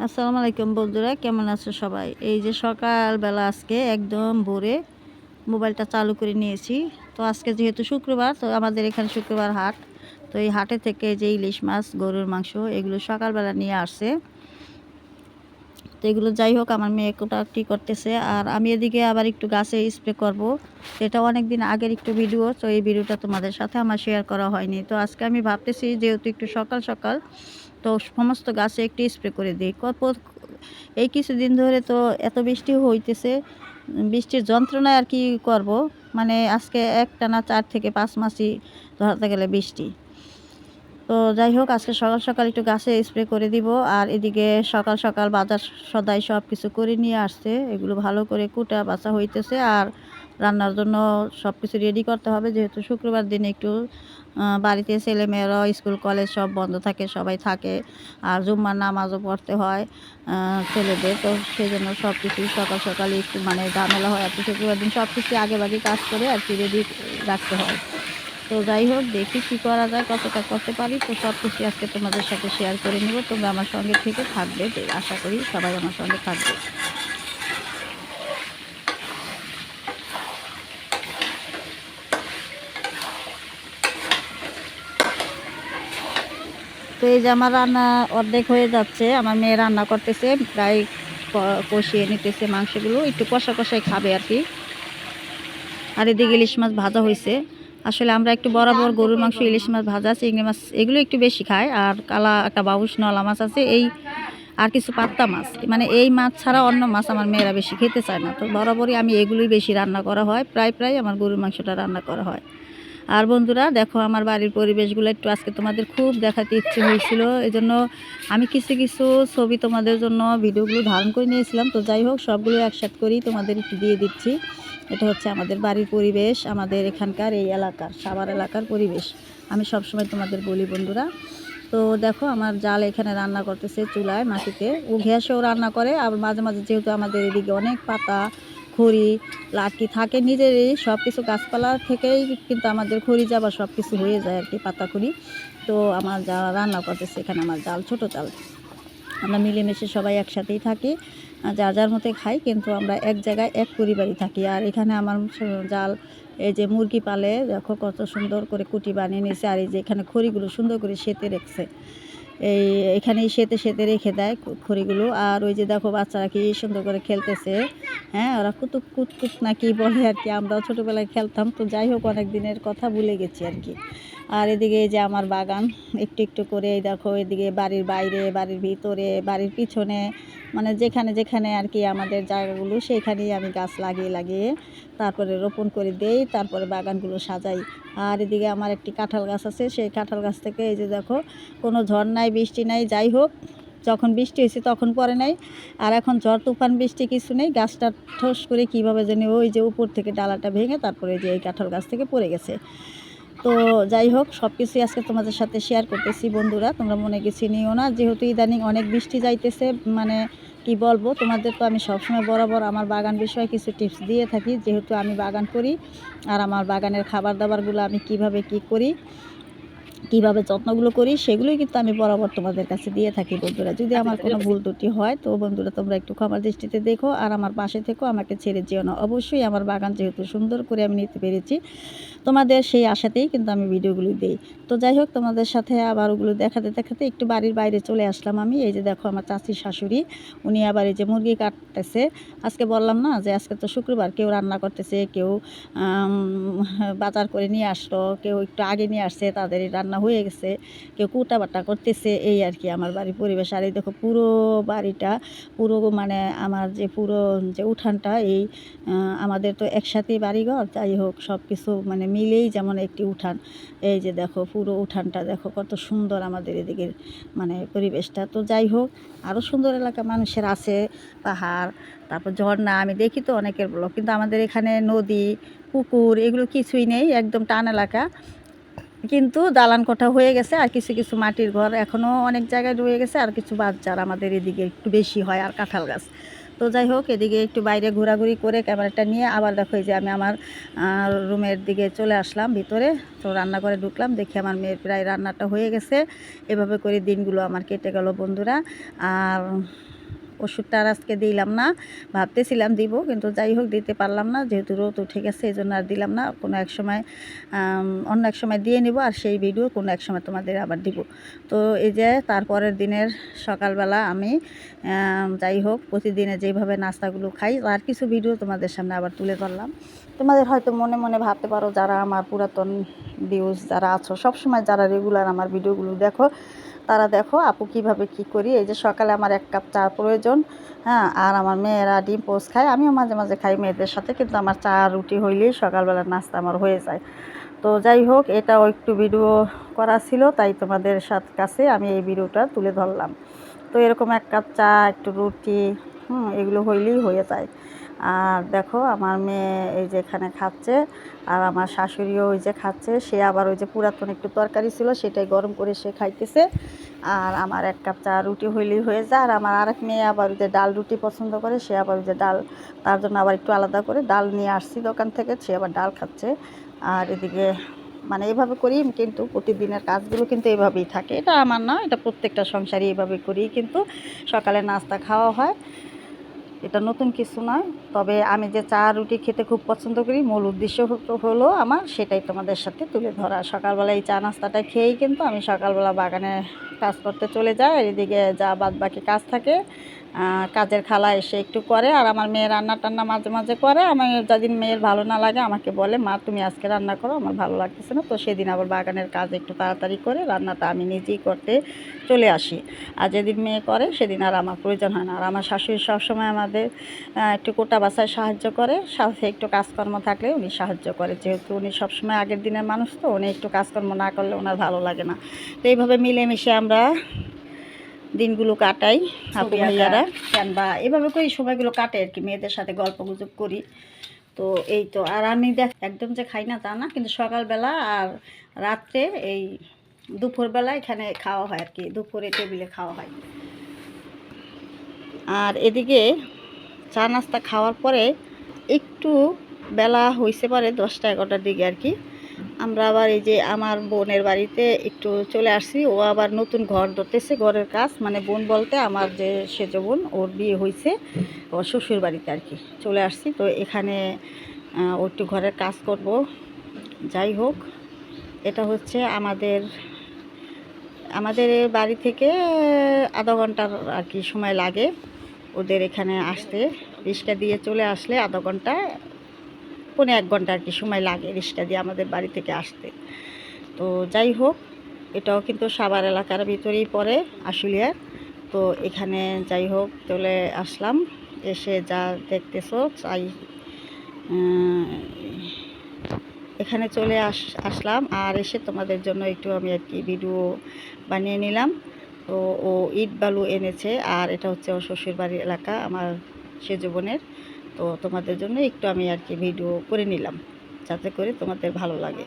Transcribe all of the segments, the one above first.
আসসালামু আলাইকুম বন্ধুরা, কেমন আছো সবাই? এই যে সকালবেলা আজকে একদম ভোরে মোবাইলটা চালু করে নিয়েছি। তো আজকে যেহেতু শুক্রবার, তো আমাদের এখানে শুক্রবার হাট। তো এই হাটে থেকে যে ইলিশ মাছ, গরুর মাংস এগুলো সকালবেলা নিয়ে আসছে। তো এগুলো যাই হোক, আমার মেয়ে কোটাকুটি করতেছে আর আমি এদিকে আবার একটু গাছে স্প্রে করব। তো এটা অনেক দিন আগের একটু ভিডিও, তো এই ভিডিওটা তোমাদের সাথে আমার শেয়ার করা হয়নি। তো আজকে আমি ভাবতেছি যেহেতু একটু সকাল সকাল, তো সমস্ত গাছে একটু স্প্রে করে দিই। এই কিছুদিন ধরে তো এত বৃষ্টি হইতেছে, বৃষ্টির যন্ত্রণায় আর কি করব। মানে আজকে একটানা 4 থেকে 5 মাসই ধরতে গেলে বৃষ্টি। তো যাই হোক, আজকে সকাল সকাল একটু গাছে স্প্রে করে দিব। আর এদিকে সকাল সকাল বাজার সদাই সব কিছু করে নিয়ে আসছে, এগুলো ভালো করে কুটা বাছা হইতেছে। আর রান্নার জন্য সব কিছু রেডি করতে হবে, যেহেতু শুক্রবার দিনে একটু বাড়িতে ছেলেমেয়েরা স্কুল কলেজ সব বন্ধ থাকে, সবাই থাকে। আর জুম্মার নামাজও পড়তে হয় ছেলেদের, তো সেই জন্য সব কিছুই সকাল সকালে একটু মানে ঝামেলা হয় আর কি। শুক্রবার দিন সব কিছু আগেভাগে কাজ করে আর কি রেডি রাখতে হয়। তো যাই হোক, দেখি কী করা যায়, কতটা করতে পারি। তো সব কিছু আজকে তোমাদের সাথে শেয়ার করে নেব। তোমরা আমার সঙ্গে থেকে থাকবে, আশা করি সবাই আমার সঙ্গে থাকবে। তো এই যে আমার রান্না অর্ধেক হয়ে যাচ্ছে, আমার মেয়ে রান্না করতেছে, প্রায় কষিয়ে নিতেছে মাংসগুলো, একটু কষা কষাই খাবে আর কি। আর এদিকে ইলিশ মাছ ভাজা হয়েছে। আসলে আমরা একটু বরাবর গরুর মাংস, ইলিশ মাছ ভাজা, চিংড়ি মাছ এগুলো একটু বেশি খাই। আর কালা একটা বাউস নলা মাছ আছে, এই আর কিছু পাত্তা মাছ, মানে এই মাছ ছাড়া অন্য মাছ আমার মেয়েরা বেশি খেতে চায় না। তো বরাবরই আমি এগুলোই বেশি রান্না করা হয়, প্রায় প্রায় আমার গরুর মাংসটা রান্না করা হয়। আর বন্ধুরা দেখো, আমার বাড়ির পরিবেশগুলো একটু আজকে তোমাদের খুব দেখাতে ইচ্ছে হয়েছিল, এজন্য আমি কিছু কিছু ছবি তোমাদের জন্য ভিডিওগুলো ধারণ করে নিয়েছিলাম। তো যাই হোক, সবগুলো একসাথে করেই তোমাদের একটু দিয়ে দিচ্ছি। এটা হচ্ছে আমাদের বাড়ির পরিবেশ, আমাদের এখানকার এই এলাকার সাভার এলাকার পরিবেশ। আমি সবসময় তোমাদের বলি বন্ধুরা। তো দেখো, আমার জাল এখানে রান্না করতেছে চুলায় মাটিতে, ও গ্যাসেও রান্না করে। আর মাঝে মাঝে যেহেতু আমাদের এদিকে অনেক পাতা খড়ি লাঠি থাকে, নিজেরই সব কিছু গাছপালা থেকেই কিন্তু আমাদের খড়ি যাবা সব কিছু হয়ে যায় আর কি, পাতা খড়ি। তো আমার যা রান্না করতেছে এখানে, আমার জাল ছোট জাল, আমরা মিলেমিশে সবাই একসাথেই থাকি, যার যার মতে খাই, কিন্তু আমরা এক জায়গায় এক পরিবারই থাকি। আর এখানে আমার জাল এই যে মুরগি পালে, দেখো কত সুন্দর করে কুটি বানিয়ে নিয়েছে। আর এই যে এখানে খড়িগুলো সুন্দর করে সেঁতে রেখেছে, এখানেই সেঁতে সেঁতে রেখে দেয় খড়িগুলো। আর ওই যে দেখো, বাচ্চারা কি সুন্দর করে খেলতেছে। হ্যাঁ, ওরা কুতুক কুতকুত না কি বলে আর কি, আমরাও ছোটোবেলায় খেলতাম। তো যাই হোক, অনেক দিনের কথা ভুলে গেছি আর কি। আর এদিকে এই যে আমার বাগান, একটু একটু করে এই দেখো, এদিকে বাড়ির বাইরে, বাড়ির ভিতরে, বাড়ির পিছনে, মানে যেখানে যেখানে আর কি আমাদের জায়গাগুলো, সেইখানেই আমি গাছ লাগিয়ে লাগিয়ে তারপরে রোপণ করে দেই, তারপরে বাগানগুলো সাজাই। আর এদিকে আমার একটি কাঁঠাল গাছ আছে, সেই কাঁঠাল গাছ থেকে এই যে দেখো, কোনো ঝড় নাই, বৃষ্টি নাই, যাই হোক, যখন বৃষ্টি হয়েছে তখন পড়ে নাই। আর এখন ঝড় তুফান বৃষ্টি কিছু নেই, গাছটা ঠোস করে কীভাবে জানি ওই যে উপর থেকে ডালাটা ভেঙে তারপরে যে এই কাঁঠাল গাছ থেকে পড়ে গেছে। তো যাই হোক, সব কিছুই আজকে তোমাদের সাথে শেয়ার করতেছি বন্ধুরা, তোমরা মনে কিছু নিও না। যেহেতু ইদানিং অনেক বৃষ্টি যাইতেছে, মানে কি বলবো তোমাদের, তো আমি সবসময় বরাবর আমার বাগান বিষয়ে কিছু টিপস দিয়ে থাকি, যেহেতু আমি বাগান করি। আর আমার বাগানের খাবার দাবারগুলো আমি কিভাবে কি করি, কীভাবে যত্নগুলো করি, সেগুলোই কিন্তু আমি বরাবর তোমাদের কাছে দিয়ে থাকি বন্ধুরা। যদি আমার কোনো ভুল ত্রুটি হয়, তো বন্ধুরা তোমরা একটু ক্ষমার দৃষ্টিতে দেখো, আর আমার পাশে থেকো, আমাকে ছেড়ে যেও না। অবশ্যই আমার বাগান যেহেতু সুন্দর করে আমি নিতে পেরেছি, তোমাদের সেই আশাতেই কিন্তু আমি ভিডিওগুলো দিই। তো যাই হোক, তোমাদের সাথে আবার ওগুলো দেখাতে দেখাতে একটু বাড়ির বাইরে চলে আসলাম আমি। এই যে দেখো, আমার চাচির শাশুড়ি, উনি আবার এই যে মুরগি কাটতেছে। আজকে বললাম না যে আজকে তো শুক্রবার, কেউ রান্না করতেছে, কেউ বাজার করে নিয়ে আসলো, কেউ একটু আগে নিয়ে আসছে, তাদেরই রান্না হয়ে গেছে, কেউ কুটা বাটা করতেছে, এই আর কি আমার বাড়ির পরিবেশ। আর এই দেখো, পুরো বাড়িটা, পুরো মানে আমার যে পুরো যে উঠানটা, এই আমাদের তো একসাথেই বাড়িঘর, যাই হোক সব কিছু মানে মিলেই যেমন একটি উঠান। এই যে দেখো, পুরো উঠানটা দেখো কত সুন্দর আমাদের এদিকের মানে পরিবেশটা। তো যাই হোক, আরও সুন্দর এলাকা মানুষের আছে, পাহাড়, তারপর ঝর্ণা, আমি দেখি তো অনেকের ব্লগ, কিন্তু আমাদের এখানে নদী পুকুর এগুলো কিছুই নেই, একদম টান এলাকা। কিন্তু দালান কোঠা হয়ে গেছে, আর কিছু কিছু মাটির ঘর এখনও অনেক জায়গায় রয়ে গেছে, আর কিছু বাচ্চার আমাদের এদিকে একটু বেশি হয়, আর কাঁঠাল গাছ। তো তো যাই হোক, এদিকে একটু বাইরে ঘোরাঘুরি করে ক্যামেরাটা নিয়ে আবার দেখো এই যে আমি আমার রুমের দিকে চলে আসলাম ভিতরে। তো রান্না করে ঢুকলাম, দেখি আমার মেয়ের প্রায় রান্নাটা হয়ে গেছে। এভাবে করে দিনগুলো আমার কেটে গেল বন্ধুরা। আর ওষুধটা আর আজকে দিলাম না, ভাবতেছিলাম দিব, কিন্তু যাই হোক দিতে পারলাম না, যেহেতু রোদ উঠে গেছে এই জন্য আর দিলাম না। কোনো এক সময় অন্য এক সময় দিয়ে নিব, আর সেই ভিডিও কোনো এক সময় তোমাদের আবার দিব। তো এই যে তারপরের দিনের সকালবেলা আমি যাই হোক প্রতিদিনে যেভাবে নাস্তাগুলো খাই আর কিছু ভিডিও তোমাদের সামনে আবার তুলে ধরলাম। তোমাদের হয়তো মনে মনে ভাবতে পারো, যারা আমার পুরাতন ভিউজ যারা আছো, সবসময় যারা রেগুলার আমার ভিডিওগুলো দেখো, তারা দেখো আপু কিভাবে কি করি। এই যে সকালে আমার 1 কাপ চা প্রয়োজন, হ্যাঁ, আর আমার মেয়েরা ডিম পোস্ট খায়, আমিও মাঝে মাঝে খাই মেয়েদের সাথে, কিন্তু আমার চা রুটি হইলেই সকালবেলার নাস্তা আমার হয়ে যায়। তো যাই হোক, এটাও একটু ভিডিও করা ছিল, তাই তোমাদের কাছে আমি এই ভিডিওটা তুলে ধরলাম। তো এরকম 1 কাপ চা, একটু রুটি, এগুলো হইলেই হয়ে যায়। আর দেখো আমার মেয়ে এই যে এখানে খাচ্ছে, আর আমার শাশুড়িও ওই যে খাচ্ছে। সে আবার ওই যে পুরাতন একটু তরকারি ছিল, সেটাই গরম করে সে খাইতেছে। আর আমার 1 কাপ চা রুটি হইলেই হয়ে যায়। আর আমার আরেক মেয়ে আবার ওই যে ডাল রুটি পছন্দ করে, সে আবার ওই যে ডাল, তার জন্য আবার একটু আলাদা করে ডাল নিয়ে আসছি দোকান থেকে, সে আবার ডাল খাচ্ছে। আর এদিকে মানে এইভাবে করি, কিন্তু প্রতিদিনের কাজগুলো কিন্তু এইভাবেই থাকে। এটা আমার না, এটা প্রত্যেকটা সংসারই এইভাবে করি, কিন্তু সকালে নাস্তা খাওয়া হয়, এটা নতুন কিছু নয়। তবে আমি যে চা রুটি খেতে খুব পছন্দ করি, মূল উদ্দেশ্য হলো আমার সেটাই তোমাদের সাথে তুলে ধরা। সকালবেলা এই চা নাস্তাটা খেয়েই কিন্তু আমি সকালবেলা বাগানে কাজ করতে চলে যাই। আর এদিকে যা বাদ বাকি কাজ থাকে কাজের খালা এসে একটু করে, আর আমার মেয়ে রান্না টান্না মাঝে মাঝে করে। আমি যেদিন মেয়ের ভালো না লাগে আমাকে বলে, মা তুমি আজকে রান্না করো, আমার ভালো লাগতেছে না, তো সেদিন আবার বাগানের কাজ একটু তাড়াতাড়ি করে রান্নাটা আমি নিজেই করতে চলে আসি। আর যেদিন মেয়ে করে সেদিন আর আমার প্রয়োজন হয় না। আর আমার শাশুড়ি সবসময় আমাদের একটু কোটা বাছায় সাহায্য করে, সাথে একটু কাজকর্ম থাকলে উনি সাহায্য করে, যেহেতু উনি সবসময় আগের দিনের মানুষ, তো উনি একটু কাজকর্ম না করলে ওনার ভালো লাগে না। তো এইভাবে মিলেমিশে আমরা দিনগুলো কাটাই, আপু ভাইয়ারা বা এভাবে করি সময়গুলো কাটে আর কি, মেয়েদের সাথে গল্প গুজব করি। তো এই তো, আর আমি একদম যে খাই না তা না, কিন্তু সকালবেলা আর রাত্রে এই দুপুরবেলা এখানে খাওয়া হয় আর কি, দুপুরে টেবিলে খাওয়া হয়। আর এদিকে চা নাস্তা খাওয়ার পরে একটু বেলা হয়েছে পারে 10টা 11টার দিকে আর কি, আমরা আবার এই যে আমার বোনের বাড়িতে একটু চলে আসছি। ও আবার নতুন ঘর ধরতেছে, ঘরের কাজ, মানে বোন বলতে আমার যে সেজ বোন, ওর বিয়ে হয়েছে ওর শ্বশুর বাড়িতে আর কি চলে আসছি। তো এখানে ও একটু ঘরের কাজ করব। যাই হোক, এটা হচ্ছে আমাদের আমাদের বাড়ি থেকে আধা ঘন্টার আর কি সময় লাগে ওদের এখানে আসতে। রিক্সা দিয়ে চলে আসলে আধা ঘন্টা, 1.5 ঘন্টা আর কি সময় লাগে রিক্সা দিয়ে আমাদের বাড়ি থেকে আসতে। তো যাই হোক, এটাও কিন্তু সাভার এলাকার ভিতরেই পড়ে, আশুলিয়ার। তো এখানে যাই হোক চলে আসলাম, এসে যা দেখতেছো চাই এখানে চলে আসলাম। আর এসে তোমাদের জন্য একটু আমি আর কি ভিডিও বানিয়ে নিলাম। তো ও ইট বালু এনেছে, আর এটা হচ্ছে ওর শ্বশুর বাড়ির এলাকা আমার সেজ বোনের। তো তোমাদের জন্য একটু আমি আর কি ভিডিও করে নিলাম, যাতে করে তোমাদের ভালো লাগে।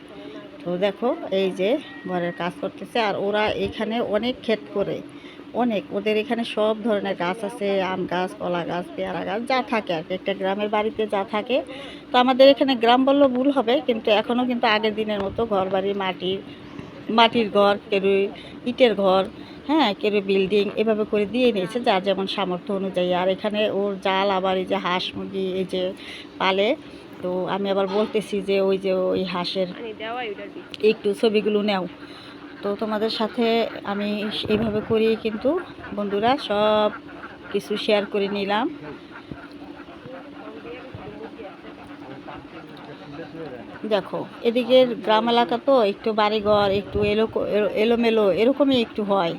তো দেখো এই যে ঘরের কাজ করতেছে, আর ওরা এখানে অনেক ক্ষেত করে, অনেক, ওদের এখানে সব ধরনের গাছ আছে, আম গাছ, কলা গাছ, পেয়ারা গাছ, যা থাকে আর কি, একটা গ্রামের বাড়িতে যা থাকে। তো আমাদের এখানে গ্রাম বললেও ভুল হবে, কিন্তু এখনও কিন্তু আগের দিনের মতো ঘর বাড়ি মাটির ঘর, কেউ ইটের ঘর, হ্যাঁ, কেউ বিল্ডিং, এভাবে করে দিয়ে নিয়েছে যার যেমন সামর্থ্য অনুযায়ী। আর এখানে ওর জাল, আবার এই যে হাঁস মুরগি এই যে পালে। তো আমি আবার বলতেছি যে ওই যে ওই হাঁসের একটু ছবিগুলো নেও। তো তোমাদের সাথে আমি এইভাবে করি কিন্তু বন্ধুরা সব কিছু শেয়ার করে নিলাম। দেখো এদিকে গ্রাম এলাকা তো একটু বাড়িঘর একটু এলোমেলো এরকমই একটু হয়।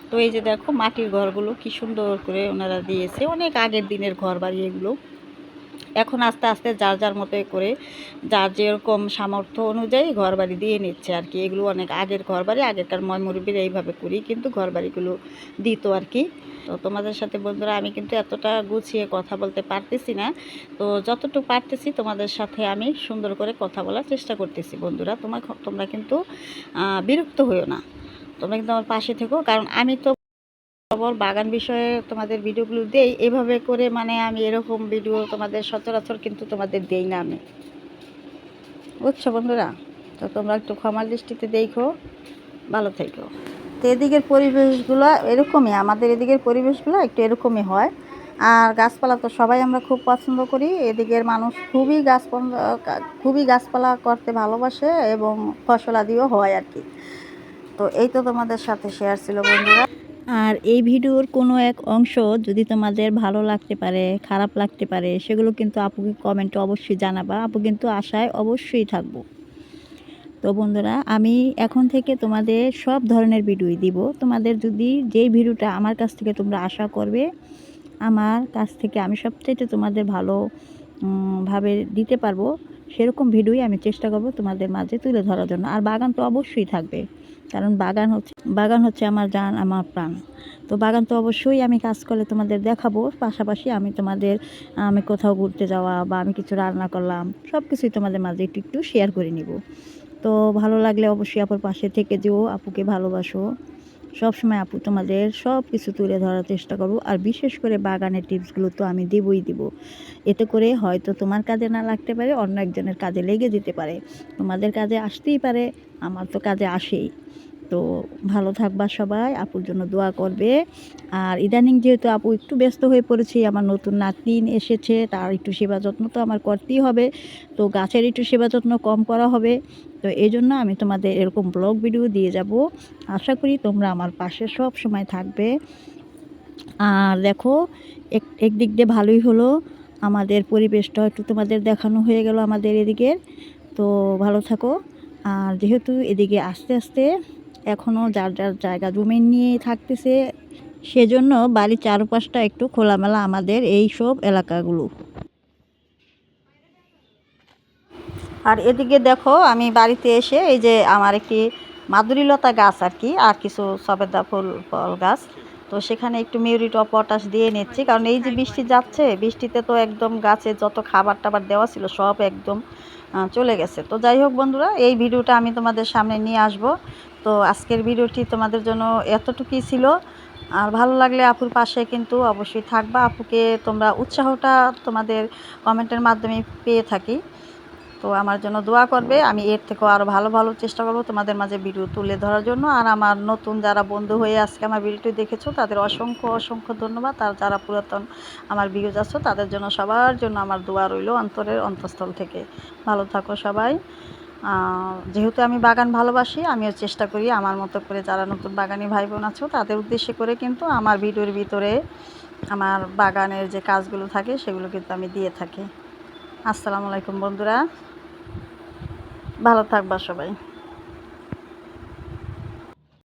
তো এই যে দেখো মাটির ঘরগুলো কি সুন্দর করে ওনারা দিয়েছে, অনেক আগের দিনের ঘর বাড়ি এগুলো। এখন আস্তে আস্তে যার যার মতো করে যার যেরকম সামর্থ্য অনুযায়ী ঘর বাড়ি দিয়ে নিচ্ছে আর কি। এগুলো অনেক আগের ঘর বাড়ি, আগেকার ময়মুরব্বীরা এইভাবে করি কিন্তু ঘর বাড়িগুলো দিত আর কি। তো তোমাদের সাথে বন্ধুরা আমি কিন্তু এতটা গুছিয়ে কথা বলতে পারতেছি না, তো যতটুকু পারতেছি তোমাদের সাথে আমি সুন্দর করে কথা বলার চেষ্টা করতেছি। বন্ধুরা তোমরা কিন্তু বিরক্ত হইও না, তোমরা কিন্তু আমার পাশে থেকো, কারণ আমি তো খবর বাগান বিষয়ে তোমাদের ভিডিওগুলো দেই এভাবে করে, মানে আমি এরকম ভিডিও তোমাদের সচরাচর কিন্তু তোমাদের দেই না আমি, বুঝছো বন্ধুরা? তো তোমরা একটু ক্ষমার দৃষ্টিতে দেখো, ভালো থেকো। তো এদিকের পরিবেশগুলো এরকমই, আমাদের এদিকের পরিবেশগুলো একটু এরকমই হয়। আর গাছপালা তো সবাই আমরা খুব পছন্দ করি, এদিকের মানুষ খুবই গাছপালা করতে ভালোবাসে এবং ফসলাদিও হয় আর কি। তো এই তো তোমাদের সাথে শেয়ার ছিল বন্ধুরা। আর এই ভিডিওর কোনো এক অংশ যদি তোমাদের ভালো লাগতে পারে, খারাপ লাগতে পারে, সেগুলো কিন্তু আপুকে কমেন্টে অবশ্যই জানাবা। আপু কিন্তু আশায় অবশ্যই থাকবো। তো বন্ধুরা, আমি এখন থেকে তোমাদের সব ধরনের ভিডিওই দিব। তোমাদের যদি যেই ভিডিওটা আমার কাছ থেকে তোমরা আশা করবে, আমার কাছ থেকে আমি সবচাইতে তোমাদের ভালো ভাবে দিতে পারবো, সেরকম ভিডিওই আমি চেষ্টা করব তোমাদের মাঝে তুলে ধরার জন্য। আর বাগান তো অবশ্যই থাকবে, কারণ বাগান হচ্ছে আমার জান, আমার প্রাণ। তো বাগান তো অবশ্যই আমি কাজ করলে তোমাদের দেখাবো। পাশাপাশি আমি কোথাও ঘুরতে যাওয়া বা আমি কিছু রান্না করলাম, সব কিছুই তোমাদের মাঝে একটু একটু শেয়ার করে নিব। তো ভালো লাগলে অবশ্যই আপুর পাশে থেকে যেও, আপুকে ভালোবাসো। সবসময় আপু তোমাদের সব কিছু তুলে ধরার চেষ্টা করব। আর বিশেষ করে বাগানের টিপসগুলো তো আমি দেবই দিব। এতে করে হয়তো তোমার কাজে না লাগতে পারে, অন্য একজনের কাজে লেগে যেতে পারে। তোমাদের কাজে আসতেই পারে, আমার তো কাজে আসেই। তো ভালো থাকবা সবাই, আপুর জন্য দোয়া করবে। আর ইদানিং যেহেতু আপু একটু ব্যস্ত হয়ে পড়েছি, আমার নতুন নাতনি এসেছে, তার একটু সেবা যত্ন তো আমার করতেই হবে। তো গাছের একটু সেবা যত্ন কম করা হবে। তো এই জন্য আমি তোমাদের এরকম ব্লগ ভিডিও দিয়ে যাব। আশা করি তোমরা আমার পাশে সব সময় থাকবে। আর দেখো, একদিক দিয়ে ভালোই হলো, আমাদের পরিবেশটা একটু তোমাদের দেখানো হয়ে গেল আমাদের এদিকের। তো ভালো থাকো। আর যেহেতু এদিকে আস্তে আস্তে এখনও যার যার জায়গা জমি নিয়ে থাকতেছে, সেজন্য বাড়ির চারপাশটা একটু খোলামেলা আমাদের এই সব এলাকাগুলো। আর এদিকে দেখো, আমি বাড়িতে এসে এই যে আমার একটি মাধুরীলতা গাছ আর কি, আর কিছু সবেদা ফল গাছ, তো সেখানে একটু মিউরিট অফ পটাশ দিয়ে নিচ্ছি। কারণ এই যে বৃষ্টি যাচ্ছে, বৃষ্টিতে তো একদম গাছে যত খাবার টাবার দেওয়া ছিল সব একদম চলে গেছে। তো যাই হোক বন্ধুরা, এই ভিডিওটা আমি তোমাদের সামনে নিয়ে আসব। তো আজকের ভিডিওটি তোমাদের জন্য এতটুকুই ছিল। আর ভালো লাগলে আপুর পাশে কিন্তু অবশ্যই থাকবা। আপুকে তোমরা উৎসাহটা তোমাদের কমেন্টের মাধ্যমে পেয়ে থাকি। তো আমার জন্য দোয়া করবে, আমি এর থেকেও আরও ভালো ভালো চেষ্টা করব তোমাদের মাঝে ভিডিও তুলে ধরার জন্য। আর আমার নতুন যারা বন্ধু হয়ে আজকে আমার ভিডিওটি দেখেছো, তাদের অসংখ্য অসংখ্য ধন্যবাদ। আর যারা পুরাতন আমার ভিডিও যাচ্ছ, তাদের জন্য সবার জন্য আমার দোয়া রইল অন্তরের অন্তঃস্থল থেকে। ভালো থাকো সবাই। যেহেতু আমি বাগান ভালোবাসি, আমিও চেষ্টা করি আমার মতো করে যারা নতুন বাগানি ভাই বোন আছো তাদের উদ্দেশ্যে করে কিন্তু আমার ভিডিওর ভিতরে আমার বাগানের যে কাজগুলো থাকে সেগুলো কিন্তু আমি দিয়ে থাকি। আসসালামু আলাইকুম বন্ধুরা, ভালো থাকবা সবাই।